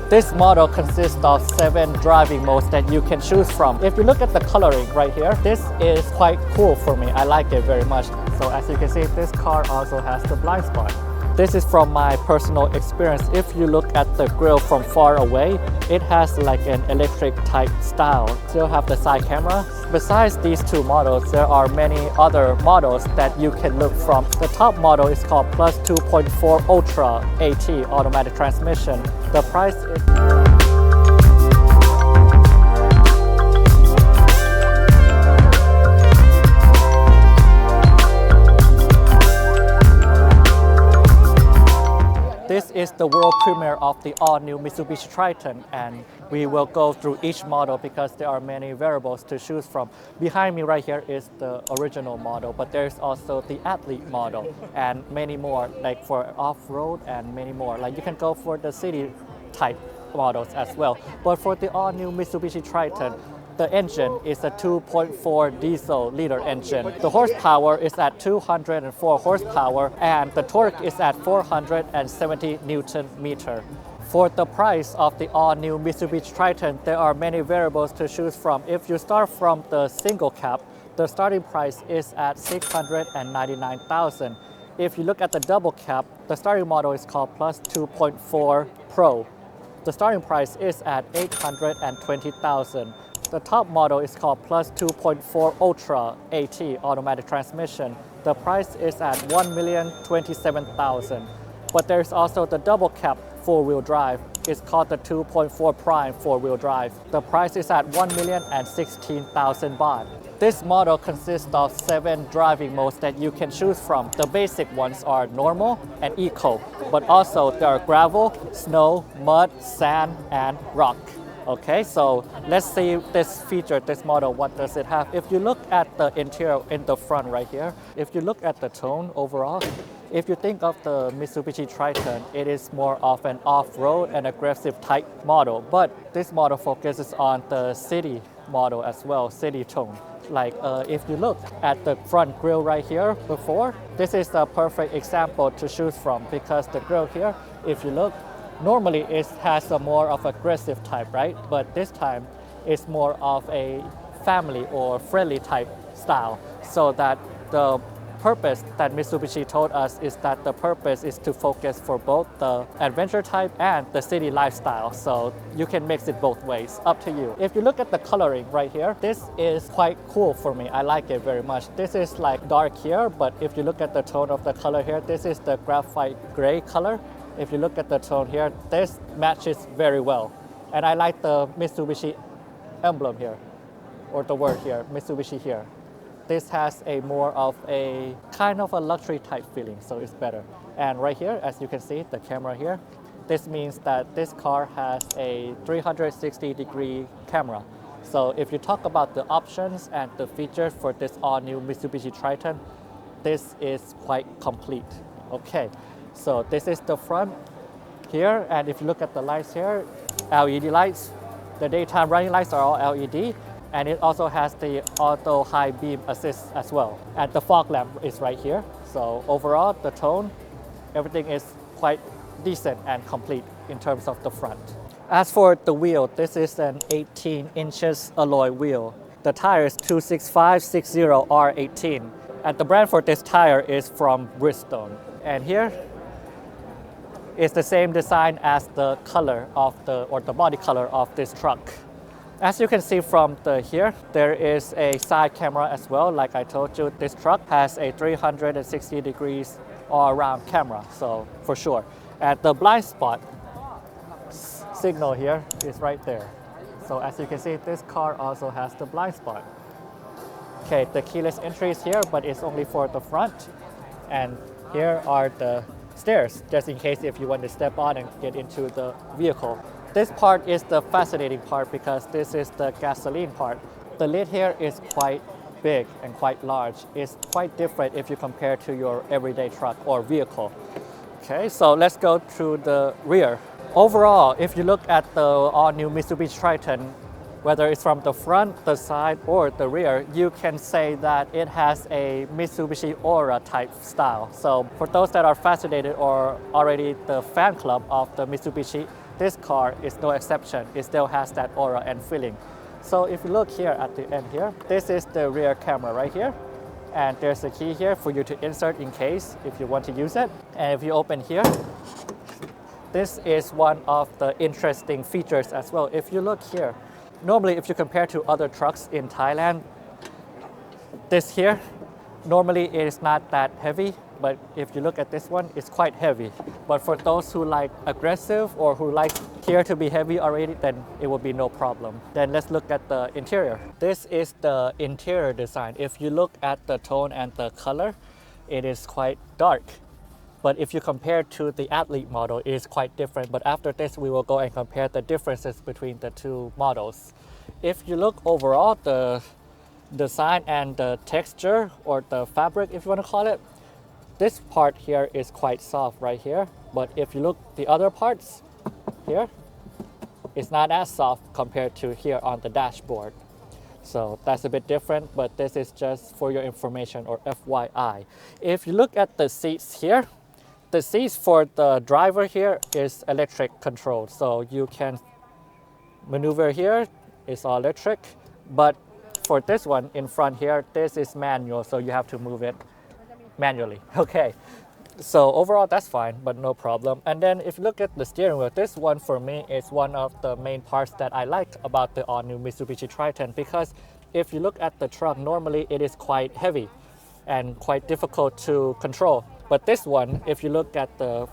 This model consists of 7 driving modes that you can choose from. If you look at the coloring right here, this is quite cool for me. I like it very much. So as you can see, this car also has the blind spot. This is from my personal experience. If you look at the grille from far away, it has like an electric type style. Still have the side camera. Besides these 2 models, there are many other models that you can look from. The top model is called Plus 2.4 Ultra AT automatic transmission. The price is This is the world premiere of the all-new Mitsubishi Triton, and we will go through each model because there are many variables to choose from. Behind me right here is the original model, but there's also the athlete model and many more, like for off-road and many more. Like you can go for the city type models as well. But for the all-new Mitsubishi Triton, the engine is a 2.4 diesel liter engine. The horsepower is at 204 horsepower and the torque is at 470 Newton meter. For the price of the all-new Mitsubishi Triton, there are many variables to choose from. If you start from the single cab, the starting price is at $699,000. If you look at the double cab, the starting model is called Plus 2.4 Pro. The starting price is at $820,000. The top model is called Plus 2.4 Ultra AT automatic transmission. The price is at $1,027,000. But there's also the double cab four-wheel drive. It's called the 2.4 Prime four-wheel drive. The price is at $1,016,000 baht. This model consists of 7 driving modes that you can choose from. The basic ones are normal and eco, but also there are gravel, snow, mud, sand, and rock. Okay, so let's see this feature, this model, what does it have? If you look at the interior in the front right here, if you look at the tone overall, if you think of the Mitsubishi Triton, it is more of an off-road and aggressive type model, but this model focuses on the city model as well, city tone. Like if you look at the front grille right here before, this is the perfect example to choose from because the grille here, if you look, normally it has a more of aggressive type, right? But this time it's more of a family or friendly type style. So that the purpose that Mitsubishi told us is that the purpose is to focus for both the adventure type and the city lifestyle. So you can mix it both ways, up to you. If you look at the coloring right here, this is quite cool for me. I like it very much. This is like dark here, but if you look at the tone of the color here, this is the graphite gray color. If you look at the tone here, this matches very well. And I like the Mitsubishi emblem here, or the word here, Mitsubishi here. This has a more of a kind of a luxury type feeling, so it's better. And right here, as you can see, the camera here, this means that this car has a 360-degree camera. So if you talk about the options and the features for this all-new Mitsubishi Triton, this is quite complete. Okay. So this is the front here, and if you look at the lights here, LED lights, the daytime running lights are all LED, and it also has the auto high beam assist as well. And the fog lamp is right here. So overall, the tone, everything is quite decent and complete in terms of the front. As for the wheel, this is an 18 inches alloy wheel. The tire is 265/60R18, and the brand for this tire is from Bridgestone. And here, it's the same design as the color of the body color of this truck. As you can see from here, there is a side camera as well. Like I told you, this truck has a 360 degrees all around camera, so for sure. And the blind spot signal here is right there. So as you can see, this car also has the blind spot. Okay, the keyless entry is here, but it's only for the front. And here are the stairs, just in case if you want to step on and get into the vehicle. This part is the fascinating part because this is the gasoline part. The lid here is quite big and quite large. It's quite different if you compare to your everyday truck or vehicle. Okay, so let's go through the rear. Overall, if you look at the all-new Mitsubishi Triton, whether it's from the front, the side, or the rear, you can say that it has a Mitsubishi Aura type style. So for those that are fascinated or already the fan club of the Mitsubishi, this car is no exception. It still has that aura and feeling. So if you look here at the end here, this is the rear camera right here. And there's a key here for you to insert in case if you want to use it. And if you open here, this is one of the interesting features as well. If you look here, normally if you compare to other trucks in Thailand, this here, normally it is not that heavy, but if you look at this one, it's quite heavy. But for those who like aggressive or who like here to be heavy already, then it will be no problem. Then let's look at the interior. This is the interior design. If you look at the tone and the color, it is quite dark. But if you compare to the athlete model, it is quite different. But after this, we will go and compare the differences between the two models. If you look overall, the design and the texture or the fabric, if you want to call it, this part here is quite soft right here. But if you look the other parts here, it's not as soft compared to here on the dashboard. So that's a bit different, but this is just for your information or FYI. If you look at the seats here, the seats for the driver here is electric controlled. So you can maneuver here, it's all electric. But for this one in front here, this is manual, so you have to move it manually. Okay. So overall that's fine, but no problem. And then if you look at the steering wheel, this one for me is one of the main parts that I liked about the all-new Mitsubishi Triton, because if you look at the truck, normally it is quite heavy and quite difficult to control. But this one, if you look at the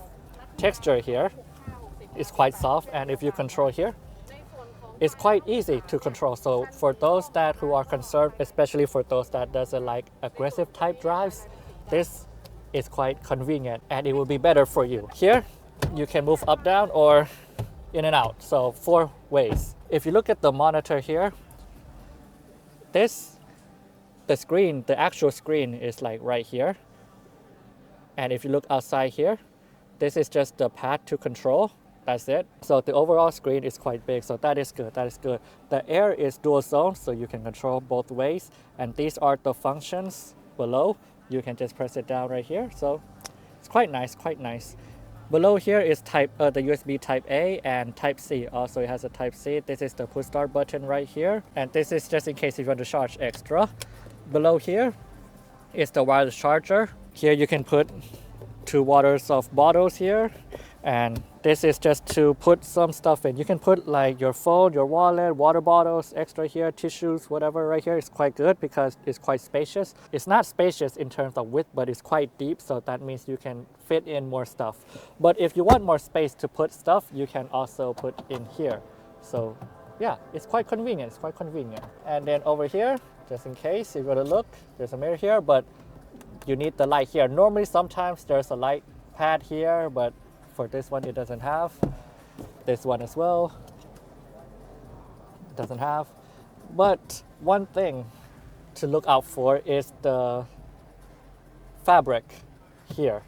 texture here, it's quite soft, and if you control here, it's quite easy to control. So for those that who are concerned, especially for those that doesn't like aggressive type drives, this is quite convenient and it will be better for you. Here, you can move up, down, or in and out. So 4 ways. If you look at the monitor here, the screen, the actual screen is like right here. And if you look outside here, this is just the pad to control. That's it. So the overall screen is quite big. So that is good. That is good. The air is dual zone, so you can control both ways. And these are the functions below. You can just press it down right here. So it's quite nice, quite nice. Below here is the USB Type A and Type C. Also, it has a Type C. This is the push start button right here. And this is just in case if you want to charge extra. Below here is the wireless charger. Here you can put 2 waters of bottles here. And this is just to put some stuff in. You can put like your phone, your wallet, water bottles, extra here, tissues, whatever right here. It's quite good because it's quite spacious. It's not spacious in terms of width, but it's quite deep. So that means you can fit in more stuff. But if you want more space to put stuff, you can also put in here. So yeah, it's quite convenient. It's quite convenient. And then over here, just in case you go to look, there's a mirror here, but you need the light here. Normally, sometimes there's a light pad here, but for this one, it doesn't have. This one as well, it doesn't have. But one thing to look out for is the fabric here.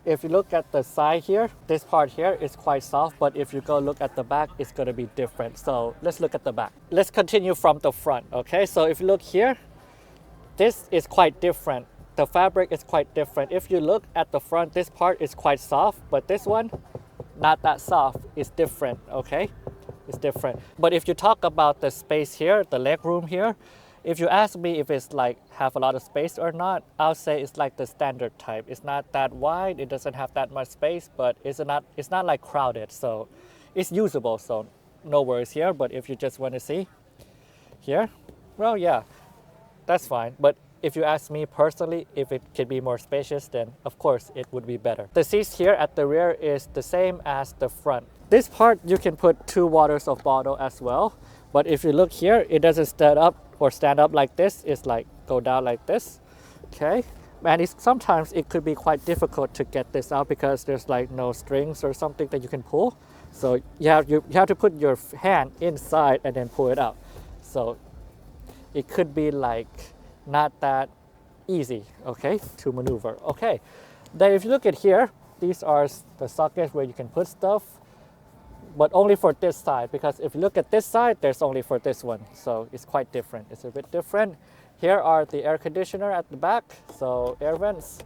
If you look at the side here, this part here is quite soft, but if you go look at the back, it's going to be different. So let's look at the back. Let's continue from the front, okay? So if you look here, this is quite different. The fabric is quite different. If you look at the front, this part is quite soft, but this one, not that soft. It's different, okay? It's different. But if you talk about the space here, the leg room here, if you ask me if it's like have a lot of space or not, I'll say it's like the standard type. It's not that wide. It doesn't have that much space, but it's not like crowded. So it's usable. So no worries here. But if you just want to see here, well, yeah, that's fine. But if you ask me personally, if it could be more spacious, then of course it would be better. The seats here at the rear is the same as the front. This part, you can put 2 waters of bottle as well. But if you look here, it doesn't stand up like this. It's like go down like this, okay? And sometimes it could be quite difficult to get this out because there's like no strings or something that you can pull. So you have to put your hand inside and then pull it out. So it could be like not that easy, okay, to maneuver. Okay, then if you look at here, these are the sockets where you can put stuff, but only for this side, because if you look at this side, there's only for this one. So it's quite different. It's a bit different. Here are the air conditioner at the back, so air vents.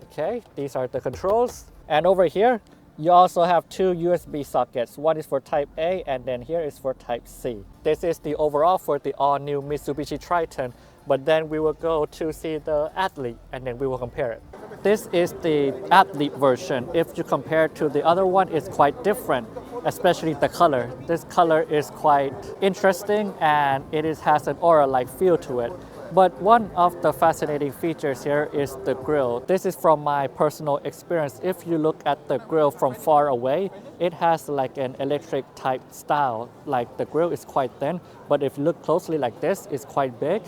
Okay, these are the controls. And over here, You also have two USB sockets. One is for Type A and then here is for Type C. This is the overall for the all-new Mitsubishi Triton, but then we will go to see the Athlete and then we will compare it. This is the Athlete version. If you compare to the other one, it's quite different, especially the color. This color is quite interesting and has an aura-like feel to it. But one of the fascinating features here is the grille. This is from my personal experience. If you look at the grille from far away, it has like an electric type style. Like the grille is quite thin, but if you look closely like this, it's quite big.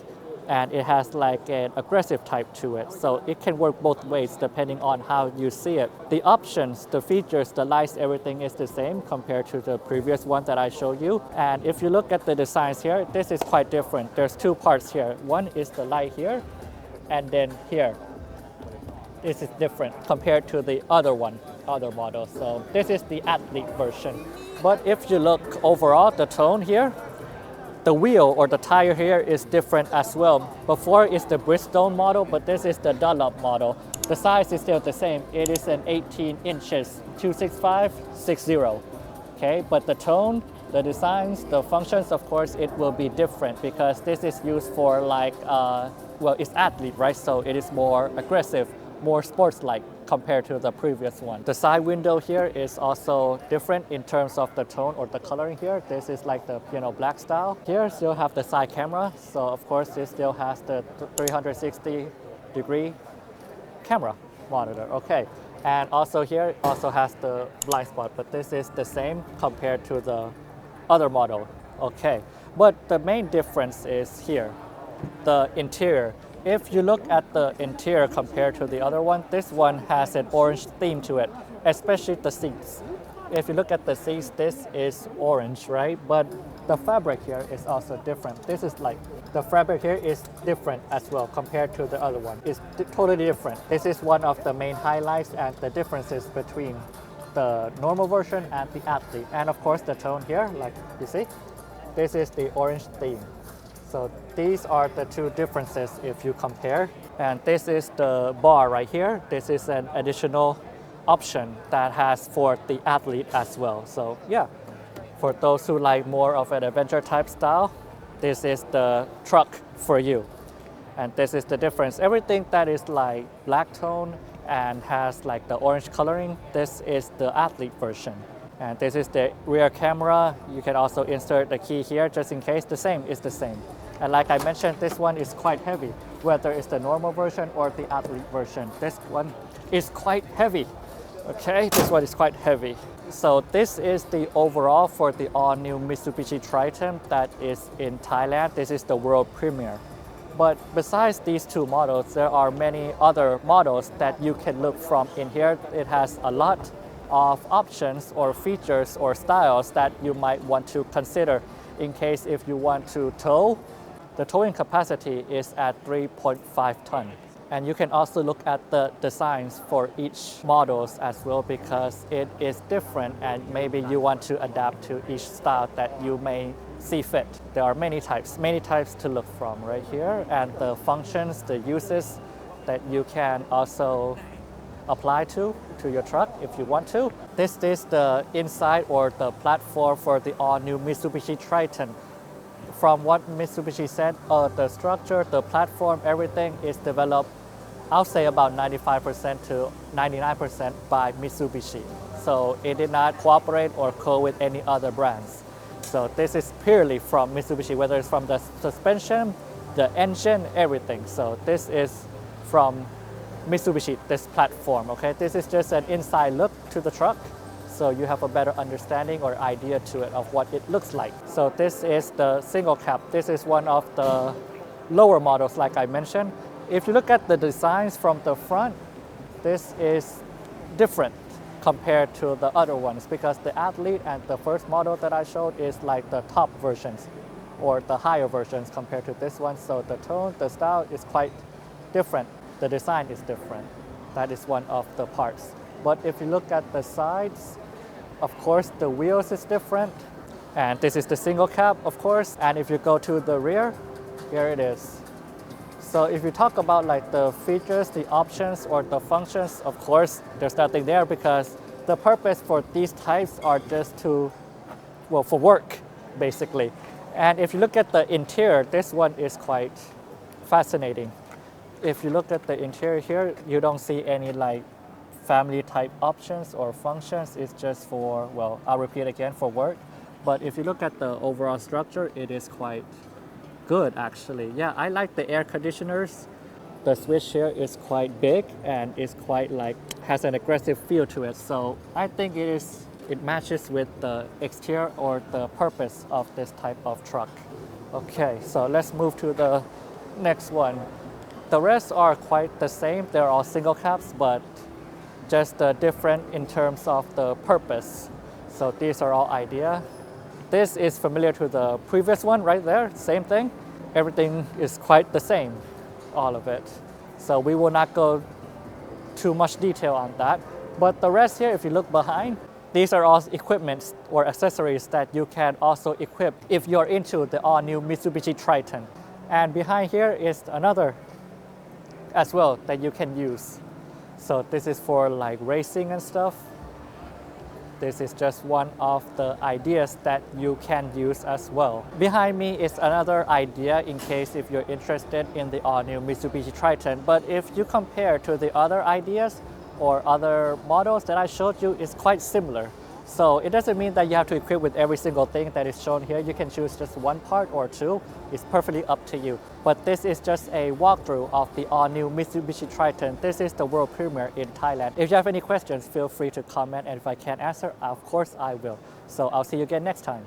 And it has like an aggressive type to it. So it can work both ways depending on how you see it. The options, the features, the lights, everything is the same compared to the previous one that I showed you. And if you look at the designs here, this is quite different. There's two parts here. One is the light here, and then here. This is different compared to the other model. So this is the Athlete version. But if you look overall, the tone here, the wheel or the tire here is different as well. Before it's the Bridgestone model, but this is the Dunlop model. The size is still the same. It is an 18 inches, 265/60. Okay, but the tone, the designs, the functions, of course, it will be different because this is used for like, well, it's Athlete, right? So it is more aggressive, more sports-like compared to the previous one. The side window here is also different in terms of the tone or the coloring here. This is like the black style. Here still have the side camera. So of course this still has the 360-degree camera monitor. Okay. And also here also has the blind spot, but this is the same compared to the other model. Okay. But the main difference is here, the interior. If you look at the interior compared to the other one, this one has an orange theme to it, especially the seats. If you look at the seats, this is orange, right? But the fabric here is also different. This is like, the fabric here is different as well compared to the other one. It's totally different. This is one of the main highlights and the differences between the normal version and the Athlete. And of course the tone here, like you see, this is the orange theme. So these are the two differences if you compare. And this is the bar right here. This is an additional option that has for the Athlete as well. So yeah, for those who like more of an adventure type style, this is the truck for you. And this is the difference. Everything that is like black tone and has like the orange coloring, this is the Athlete version. And this is the rear camera. You can also insert the key here just in case. The same is the same. And like I mentioned, this one is quite heavy, whether it's the normal version or the Athlete version. This one is quite heavy. Okay, this one is quite heavy. So this is the overall for the all-new Mitsubishi Triton that is in Thailand. This is the world premiere. But besides these two models, there are many other models that you can look from in here. It has a lot of options or features or styles that you might want to consider in case if you want to tow. The towing capacity is at 3.5 tons. And you can also look at the designs for each models as well because it is different and maybe you want to adapt to each style that you may see fit. There are many types to look from right here, and the functions, the uses that you can also apply to your truck if you want to. This is the inside or the platform for the all-new Mitsubishi Triton. From what Mitsubishi said, the structure, the platform, everything is developed, I'll say about 95% to 99% by Mitsubishi. So it did not cooperate or co with any other brands. So this is purely from Mitsubishi, whether it's from the suspension, the engine, everything. So this is from Mitsubishi, this platform, okay? This is just an inside look to the truck, so you have a better understanding or idea to it of what it looks like. So this is the single cab. This is one of the lower models like I mentioned. If you look at the designs from the front, this is different compared to the other ones because the Athlete and the first model that I showed is like the top versions or the higher versions compared to this one. So the tone, the style is quite different. The design is different. That is one of the parts. But if you look at the sides, of course, the wheels is different. And this is the single cab, of course. And if you go to the rear, here it is. So if you talk about like the features, the options, or the functions, of course, there's nothing there because the purpose for these types are just to, well, for work, basically. And if you look at the interior, this one is quite fascinating. If you look at the interior here, you don't see any like family type options or functions. It's just for, well, I'll repeat again, for work. But if you look at the overall structure, it is quite good actually. Yeah, I like the air conditioners. The switch here is quite big and is quite like, has an aggressive feel to it. So I think it matches with the exterior or the purpose of this type of truck. Okay, so let's move to the next one. The rest are quite the same. They're all single cabs, but just different in terms of the purpose. So these are all idea. This is familiar to the previous one right there, same thing. Everything is quite the same, all of it. So we will not go too much detail on that. But the rest here, if you look behind, these are all equipments or accessories that you can also equip if you're into the all-new Mitsubishi Triton. And behind here is another as well that you can use. So this is for like racing and stuff. This is just one of the ideas that you can use as well. Behind me is another idea in case if you're interested in the all-new Mitsubishi Triton. But if you compare to the other ideas or other models that I showed you, it's quite similar. So it doesn't mean that you have to equip with every single thing that is shown here. You can choose just one part or two. It's perfectly up to you. But this is just a walkthrough of the all-new Mitsubishi Triton. This is the world premiere in Thailand. If you have any questions, feel free to comment, and if I can't answer, of course I will. So I'll see you again next time.